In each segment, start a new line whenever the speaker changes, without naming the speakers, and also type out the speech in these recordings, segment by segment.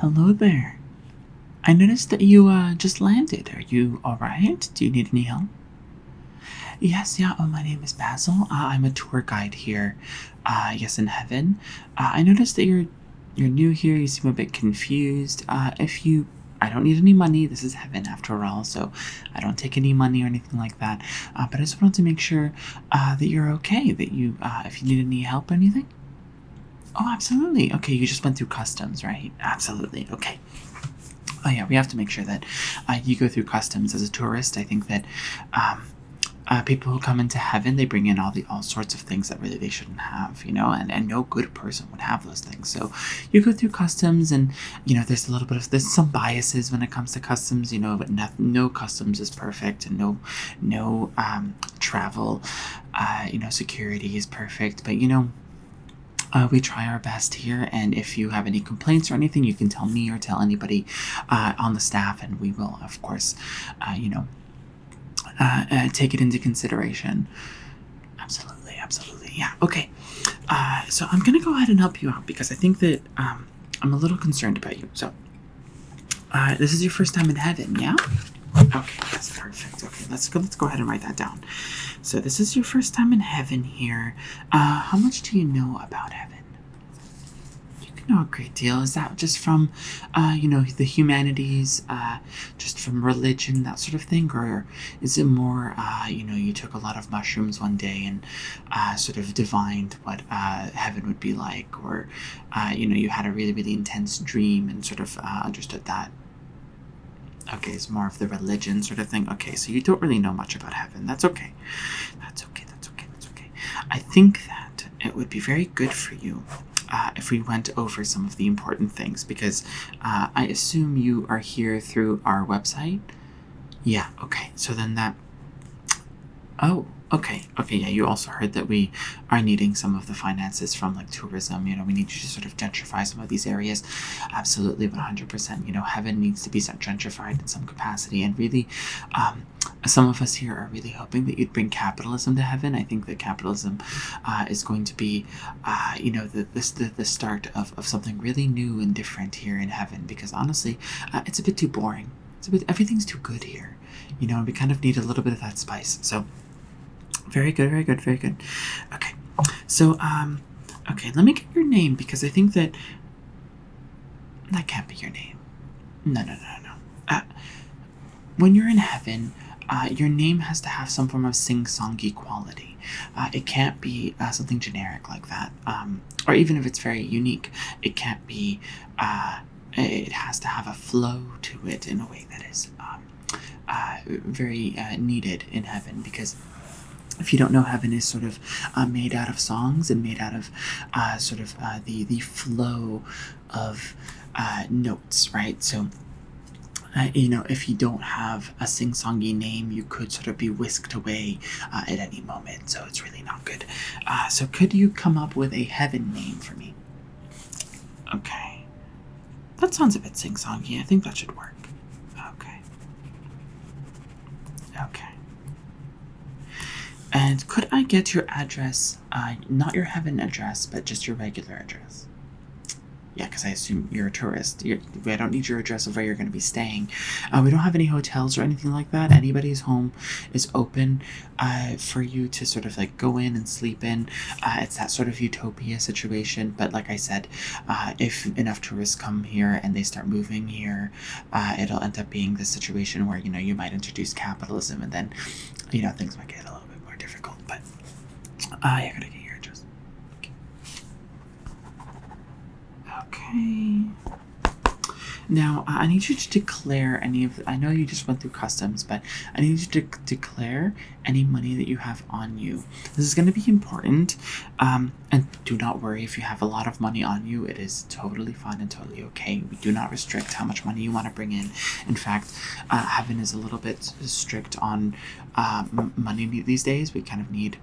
Hello there. I noticed that you just landed. Are you alright? Do you need any help? Yes, yeah. My name is Basil. I'm a tour guide here. Yes, in heaven. I noticed that you're new here. You seem a bit confused. If you, I don't need any money. This is heaven after all, so I don't take any money or anything like that. But I just wanted to make sure that you're okay. That you, if you need any help or anything. Oh, absolutely. Okay, you just went through customs, right? Absolutely. Okay. Oh yeah, we have to make sure that you go through customs as a tourist. I think that people who come into heaven, they bring in all sorts of things that really they shouldn't have, and no good person would have those things. So you go through customs, and there's there's some biases when it comes to customs, but no customs is perfect, and no travel, security is perfect, but we try our best here, and if you have any complaints or anything, you can tell me or tell anybody on the staff, and we will, of course, take it into consideration. Absolutely, absolutely, yeah. Okay, so I'm gonna go ahead and help you out because I think that I'm a little concerned about you. So, this is your first time in heaven, yeah? Okay, that's perfect. Okay, let's go ahead and write that down. So this is your first time in heaven here. How much do you know about heaven? You can know a great deal. Is that just from, the humanities, just from religion, that sort of thing? Or is it more, you took a lot of mushrooms one day and sort of divined what heaven would be like? Or, you had a really, really intense dream and sort of understood that? Okay, it's more of the religion sort of thing. Okay, so you don't really know much about heaven. That's okay. That's okay. I think that it would be very good for you if we went over some of the important things because I assume you are here through our website. Yeah, okay. So then that... Oh, okay, yeah, you also heard that we are needing some of the finances from like tourism, we need you to sort of gentrify some of these areas. Absolutely, 100%, heaven needs to be gentrified in some capacity, and really, some of us here are really hoping that you'd bring capitalism to heaven. I think that capitalism is going to be, the start of something really new and different here in heaven, because honestly, it's a bit too boring. Everything's too good here, and we kind of need a little bit of that spice, so... Very good. Okay. So, okay, let me get your name because I think that can't be your name. No. When you're in heaven, your name has to have some form of sing-songy quality. It can't be something generic like that. Or even if it's very unique, it can't be, it has to have a flow to it in a way that is very needed in heaven, because if you don't know, heaven is sort of made out of songs and made out of the flow of notes, right? So, if you don't have a sing-songy name, you could sort of be whisked away at any moment. So it's really not good. So could you come up with a heaven name for me? Okay. That sounds a bit sing-songy. I think that should work. Okay. And could I get your address, not your heaven address, but just your regular address? Yeah, because I assume you're a tourist. I don't need your address of where you're going to be staying. We don't have any hotels or anything like that. Anybody's home is open for you to sort of go in and sleep in. It's that sort of utopia situation. But like I said, if enough tourists come here and they start moving here, it'll end up being this situation where, you might introduce capitalism, and then, things might get a little bit more difficult. But I gotta get your address. Okay. Now, I need you to declare I know you just went through customs, but I need you to declare any money that you have on you. This is going to be important, and do not worry if you have a lot of money on you. It is totally fine and totally okay. We do not restrict how much money you want to bring in. In fact, heaven is a little bit strict on money these days. We kind of need...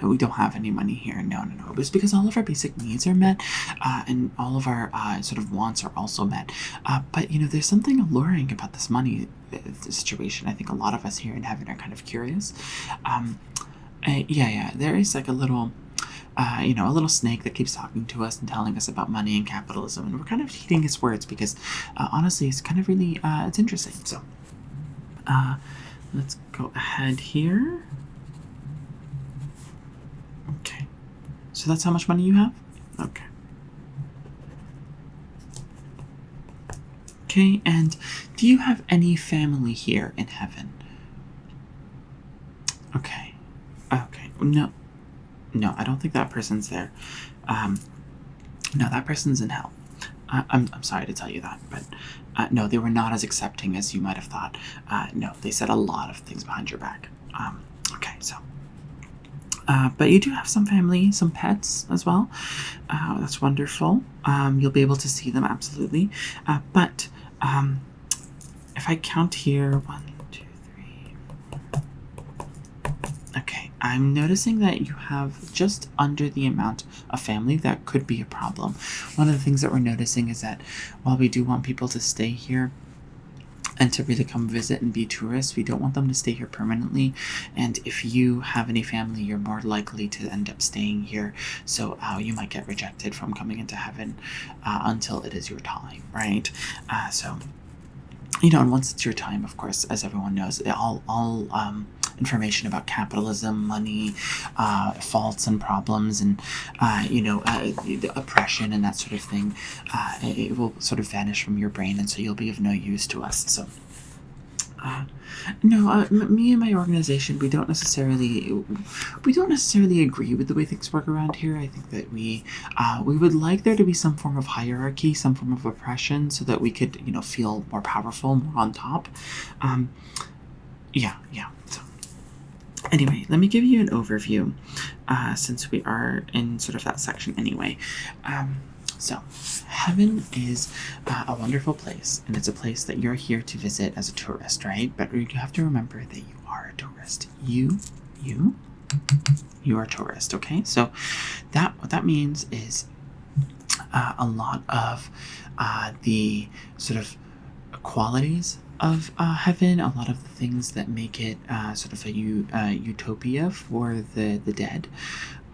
we don't have any money here. No. It's because all of our basic needs are met, and all of our sort of wants are also met. But, there's something alluring about this money situation. I think a lot of us here in heaven are kind of curious. Yeah. There is a little a little snake that keeps talking to us and telling us about money and capitalism, and we're kind of heeding his words because honestly, it's kind of really it's interesting. So let's go ahead here. Okay, so that's how much money you have. Okay. Okay, and do you have any family here in heaven? Okay. Okay. No, I don't think that person's there. No, that person's in hell. I'm sorry to tell you that, but no, they were not as accepting as you might have thought. No, they said a lot of things behind your back. Okay, so. But you do have some family, some pets as well. That's wonderful. You'll be able to see them, absolutely. But if I count here, 1, 2, 3, 4. Okay, I'm noticing that you have just under the amount of family that could be a problem. One of the things that we're noticing is that while we do want people to stay here and to really come visit and be tourists, we don't want them to stay here permanently. And if you have any family, you're more likely to end up staying here. So you might get rejected from coming into heaven until it is your time, right? So, and once it's your time, of course, as everyone knows, all information about capitalism, money, faults and problems, and the oppression and that sort of thing, it will sort of vanish from your brain, and so you'll be of no use to us. So, me and my organization, we don't necessarily agree with the way things work around here. I think that we would like there to be some form of hierarchy, some form of oppression, so that we could feel more powerful, more on top. So. Anyway, let me give you an overview, since we are in sort of that section anyway. So, heaven is a wonderful place, and it's a place that you're here to visit as a tourist, right? But you have to remember that you are a tourist. You are a tourist, okay? So, what that means is a lot of the sort of qualities of heaven, a lot of the things that make it sort of a utopia for the dead,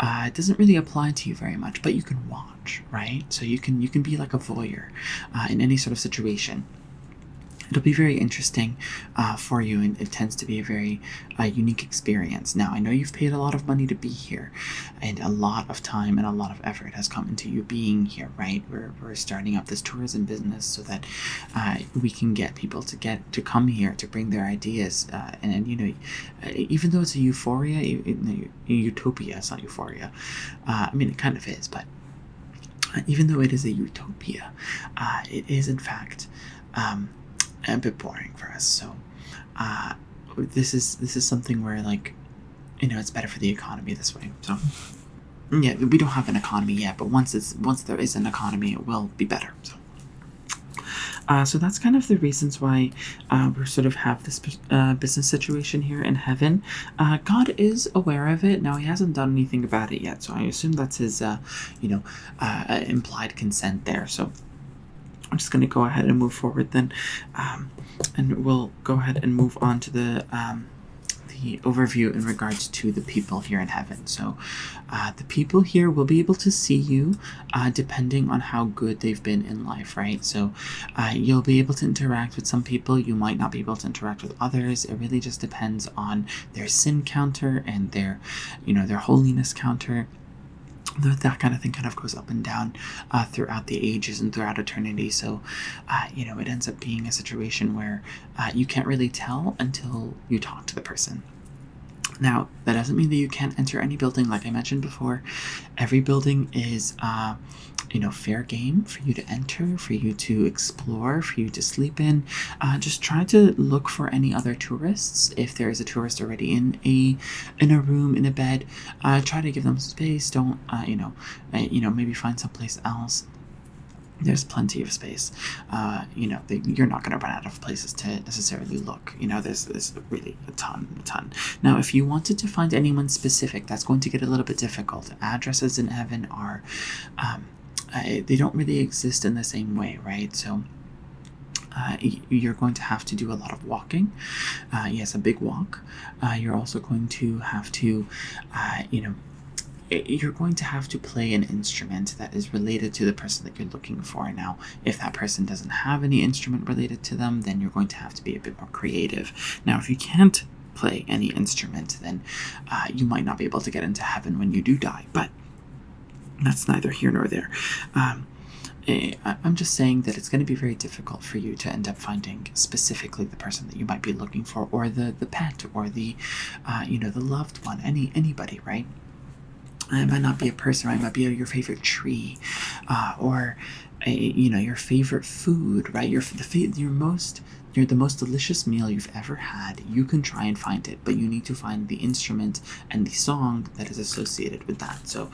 it doesn't really apply to you very much, but you can watch, right? So you can be like a voyeur in any sort of situation. It'll be very interesting for you, and it tends to be a very unique experience. Now, I know you've paid a lot of money to be here, and a lot of time and a lot of effort has come into you being here, right? We're starting up this tourism business so that we can get people to come here to bring their ideas, and even though it's a utopia, it's not euphoria. I mean, it kind of is, but even though it is a utopia, it is in fact a bit boring for us. So this is something where, like, it's better for the economy this way. So yeah, we don't have an economy yet, but once there is an economy, it will be better. So that's kind of the reasons why we sort of have this business situation here in heaven. God is aware of it. Now, he hasn't done anything about it yet, so I assume that's his implied consent there. So I'm just going to go ahead and move forward then, and we'll go ahead and move on to the overview in regards to the people here in heaven. So the people here will be able to see you depending on how good they've been in life, right? So you'll be able to interact with some people, you might not be able to interact with others. It really just depends on their sin counter and their holiness counter. That kind of thing kind of goes up and down throughout the ages and throughout eternity. So, it ends up being a situation where you can't really tell until you talk to the person. Now, that doesn't mean that you can't enter any building. Like I mentioned before, every building is, fair game for you to enter, for you to explore, for you to sleep in. Just try to look for any other tourists. If there is a tourist already in a room, in a bed, try to give them space. Don't, maybe find someplace else. There's plenty of space. You're not going to run out of places to necessarily look. There's really a ton. Now, if you wanted to find anyone specific, that's going to get a little bit difficult. Addresses in heaven are, they don't really exist in the same way, right? So you're going to have to do a lot of walking. Yes, a big walk. You're also going to have to, you're going to have to play an instrument that is related to the person that you're looking for. Now, if that person doesn't have any instrument related to them, then you're going to have to be a bit more creative. Now, if you can't play any instrument, then you might not be able to get into heaven when you do die, but that's neither here nor there. I'm just saying that it's going to be very difficult for you to end up finding specifically the person that you might be looking for, or the pet, or the the loved one, anybody, right? It might not be a person, right? It might be your favorite tree, or your favorite food, right? You're the most delicious meal you've ever had. You can try and find it, but you need to find the instrument and the song that is associated with that. So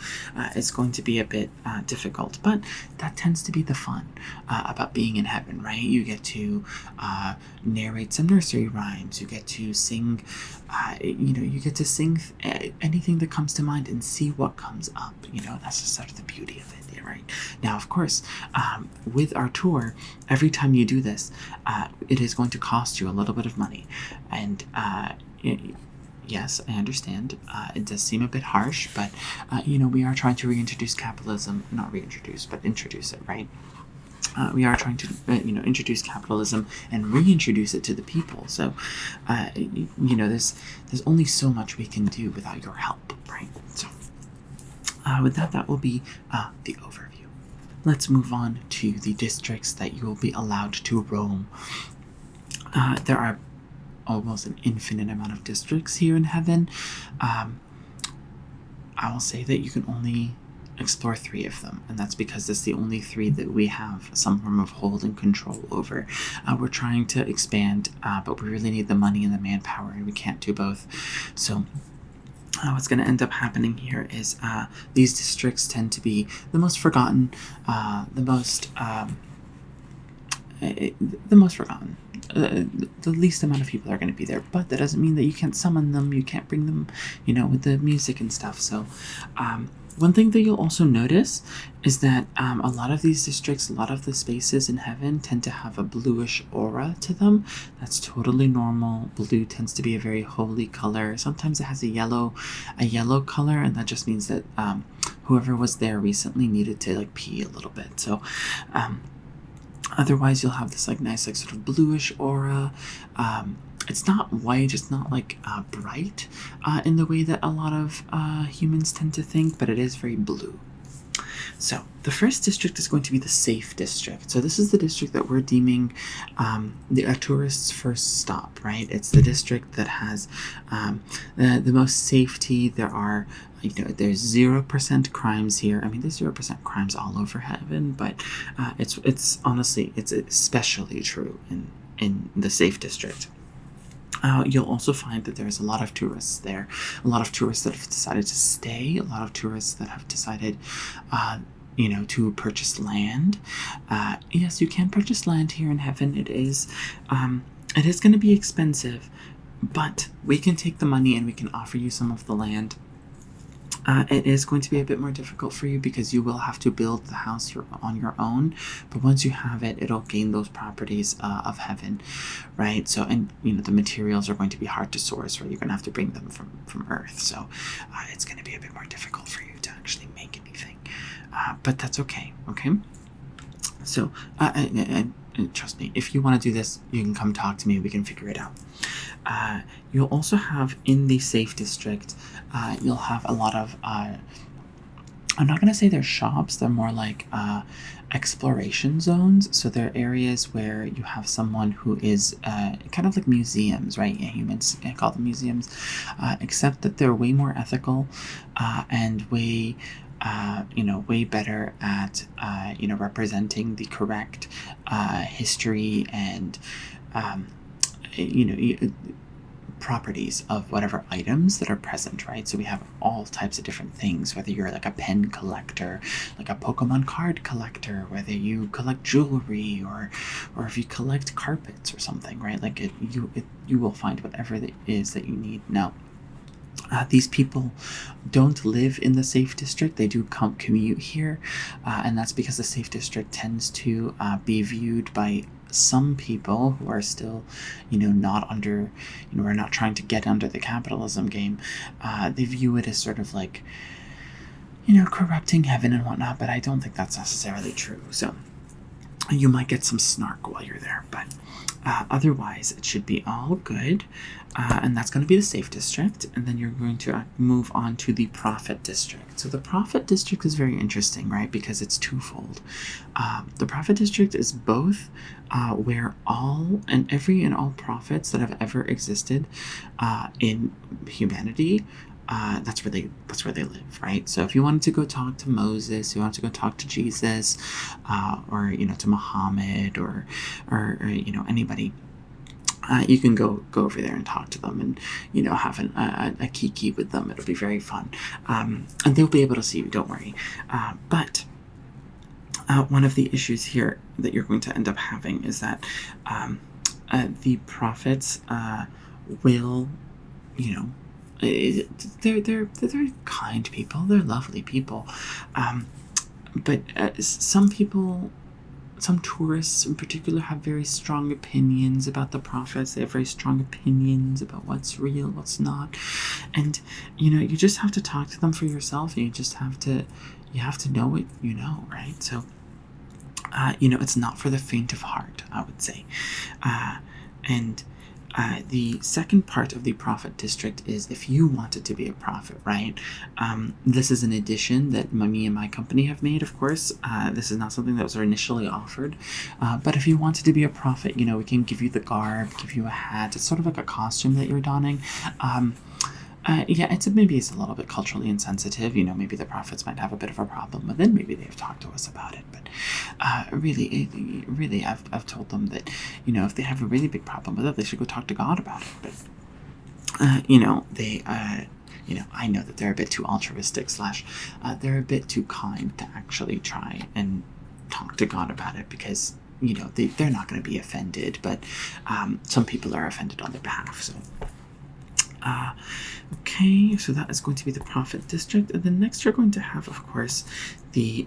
it's going to be a bit difficult, but that tends to be the fun about being in heaven, right? You get to narrate some nursery rhymes. You get to sing, anything that comes to mind and see what comes up. That's just sort of the beauty of it. Right now, of course, with our tour, every time you do this, it is going to cost you a little bit of money, and yes, I understand. It does seem a bit harsh, but we are trying to introduce it, right? We are trying to, introduce capitalism and reintroduce it to the people. So, there's only so much we can do without your help, right? So. With that will be the overview. Let's move on to the districts that you will be allowed to roam. There are almost an infinite amount of districts here in heaven. I will say that you can only explore 3 of them, and that's because it's the only 3 that we have some form of hold and control over. We're trying to expand, but we really need the money and the manpower, and we can't do both. So what's going to end up happening here is these districts tend to be the most forgotten, the least amount of people are going to be there, but that doesn't mean that you can't summon them, you can't bring them, with the music and stuff. So one thing that you'll also notice is that a lot of these districts, a lot of the spaces in heaven tend to have a bluish aura to them. That's totally normal. Blue tends to be a very holy color. Sometimes it has a yellow color, and that just means that whoever was there recently needed to pee a little bit. So otherwise you'll have this nice sort of bluish aura. It's not white, it's not bright in the way that a lot of humans tend to think, but it is very blue. So the first district is going to be the safe district. So this is the district that we're deeming a tourist's first stop, right? It's the district that has the most safety. There's 0% crimes here. I mean, there's 0% crimes all over heaven, but it's especially true in the safe district. You'll also find that there's a lot of tourists there, a lot of tourists that have decided to stay, a lot of tourists that have decided, to purchase land. Yes, you can purchase land here in heaven. It is going to be expensive, but we can take the money and we can offer you some of the land. It is going to be a bit more difficult for you because you will have to build the house on your own, but once you have it, it'll gain those properties of heaven, right? So, and the materials are going to be hard to source, right? You're going to have to bring them from Earth, so it's going to be a bit more difficult for you to actually make anything, but that's okay. So, and trust me, if you want to do this, you can come talk to me. We can figure it out. You'll also have in the safe district, you'll have a lot of, I'm not going to say they're shops, they're more like exploration zones. So they're areas where you have someone who is kind of like museums, right? Yeah, humans call them museums, except that they're way more ethical and way better at, representing the correct history and, properties of whatever items that are present, right? So we have all types of different things, whether you're like a pen collector, like a Pokemon card collector, whether you collect jewelry or if you collect carpets or something, right? You will find whatever it is that you need. Now, these people don't live in the safe district. They do commute here, and that's because the safe district tends to be viewed by some people who are still, not under, are not trying to get under the capitalism game. They view it as sort of like corrupting heaven and whatnot, but I don't think that's necessarily true. So you might get some snark while you're there, but otherwise it should be all good. And that's going to be the safe district, and then you're going to move on to the prophet district. So the prophet district is very interesting, right? Because it's twofold. The prophet district is both where all prophets that have ever existed in humanity, that's where they live, right? So if you wanted to go talk to Moses, you wanted to go talk to Jesus, or to Muhammad, or anybody, you can go over there and talk to them, and have a kiki with them. It'll be very fun, and they'll be able to see you. Don't worry. But one of the issues here that you're going to end up having is that the prophets will, they're kind people. They're lovely people, but some tourists in particular have very strong opinions about the prophets. They have very strong opinions about what's real, what's not, and you just have to talk to them for yourself. And you have to know what you know, right? So it's not for the faint of heart, I would say. And the second part of the prophet district is if you wanted to be a prophet, right? This is an addition that me and my company have made, of course. This is not something that was initially offered. But if you wanted to be a prophet, we can give you the garb, give you a hat. It's sort of like a costume that you're donning. It's a little bit culturally insensitive. Maybe the prophets might have a bit of a problem with it. Maybe they've talked to us about it. But really, I've told them that, if they have a really big problem with it, they should go talk to God about it. But, I know that they're a bit too altruistic / they're a bit too kind to actually try and talk to God about it because, they're not going to be offended. But some people are offended on their behalf, so... Okay, so that is going to be the prophet district, and then next you're going to have, of course, the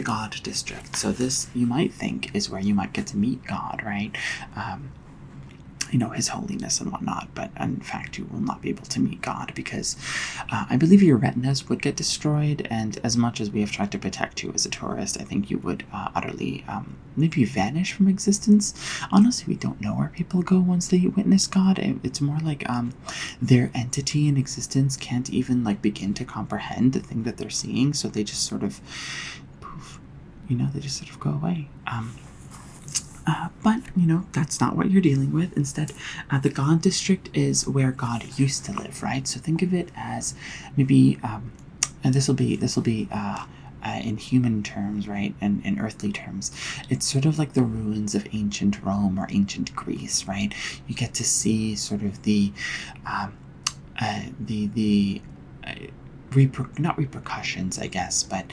God district. So this, you might think, is where you might get to meet God, right? His holiness and whatnot, but in fact you will not be able to meet God because I believe your retinas would get destroyed, and as much as we have tried to protect you as a tourist, I think you would utterly maybe vanish from existence. Honestly, we don't know where people go once they witness God. It's more like their entity in existence can't even begin to comprehend the thing that they're seeing, so they just sort of poof, they just sort of go away. But, that's not what you're dealing with. Instead, the God district is where God used to live, right? So think of it as maybe, and this will be in human terms, right? And in earthly terms, it's sort of like the ruins of ancient Rome or ancient Greece, right? You get to see sort of not repercussions, I guess, but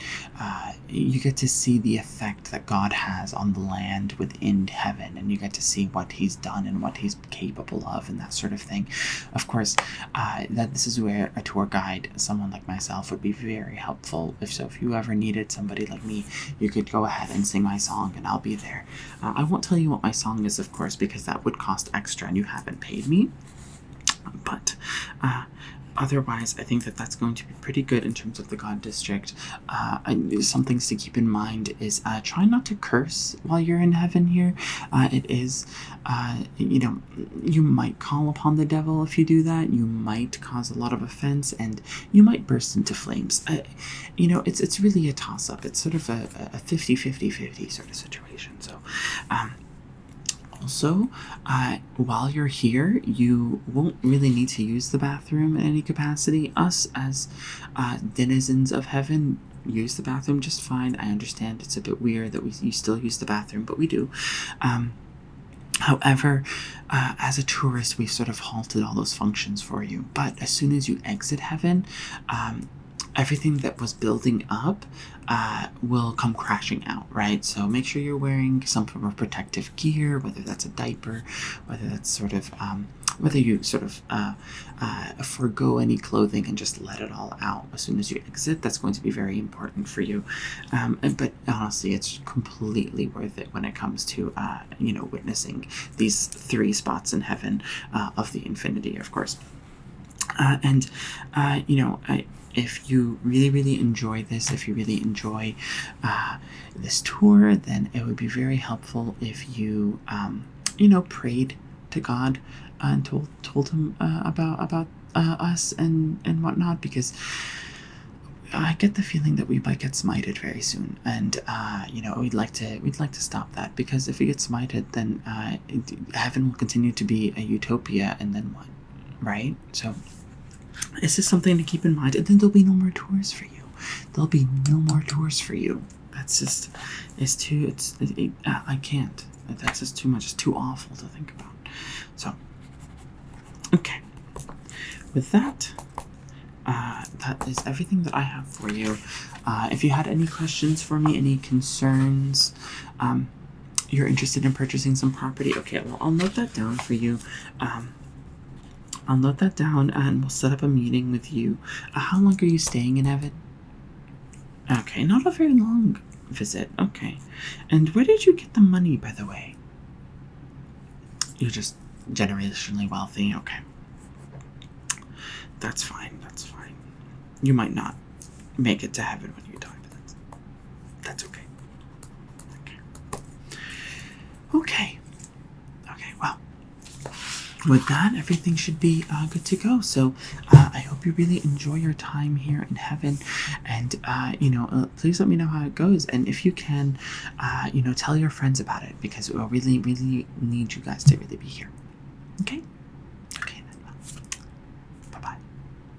you get to see the effect that God has on the land within heaven, and you get to see what he's done and what he's capable of and that sort of thing. Of course, that this is where a tour guide, someone like myself, would be very helpful. If you ever needed somebody like me, you could go ahead and sing my song and I'll be there. I won't tell you what my song is, of course, because that would cost extra and you haven't paid me. But otherwise, I think that that's going to be pretty good in terms of the God district. Some things to keep in mind is try not to curse while you're in heaven here. It is, you might call upon the devil if you do that. You might cause a lot of offense, and you might burst into flames. It's really a toss-up. It's sort of a 50-50-50 sort of situation. So, also, while you're here, you won't really need to use the bathroom in any capacity. Us, as denizens of heaven, use the bathroom just fine. I understand it's a bit weird that you still use the bathroom, but we do. However, as a tourist, we've sort of halted all those functions for you. But as soon as you exit heaven, everything that was building up will come crashing out, right? So make sure you're wearing some form of protective gear, whether that's a diaper, whether that's sort of, whether you sort of forego any clothing and just let it all out as soon as you exit. That's going to be very important for you. But honestly, it's completely worth it when it comes to, witnessing these 3 spots in heaven of the infinity, of course. And you know, if you really enjoy this, if you really enjoy this tour, then it would be very helpful if you you know, prayed to God and told him about us and whatnot, because I get the feeling that we might get smited very soon, and you know, we'd like to stop that, because if we get smited, then heaven will continue to be a utopia, and then what, right? So it's just something to keep in mind, and then there'll be no more tours for you. There'll be no more tours for you. That's just, I can't. That's just too much. It's too awful to think about. So, okay. With that, that is everything that I have for you. If you had any questions for me, any concerns, you're interested in purchasing some property, okay, well, I'll note that down for you. I'll note that down, and we'll set up a meeting with you. How long are you staying in Evan? Okay, not a very long visit. Okay. And where did you get the money, by the way? You're just generationally wealthy. Okay. That's fine. That's fine. You might not make it to heaven when you die, but that's okay. Okay. Okay, well, with that, everything should be good to go. So I hope you really enjoy your time here in heaven, and you know, please let me know how it goes, and if you can, you know, tell your friends about it, because we really need you guys to really be here. Okay.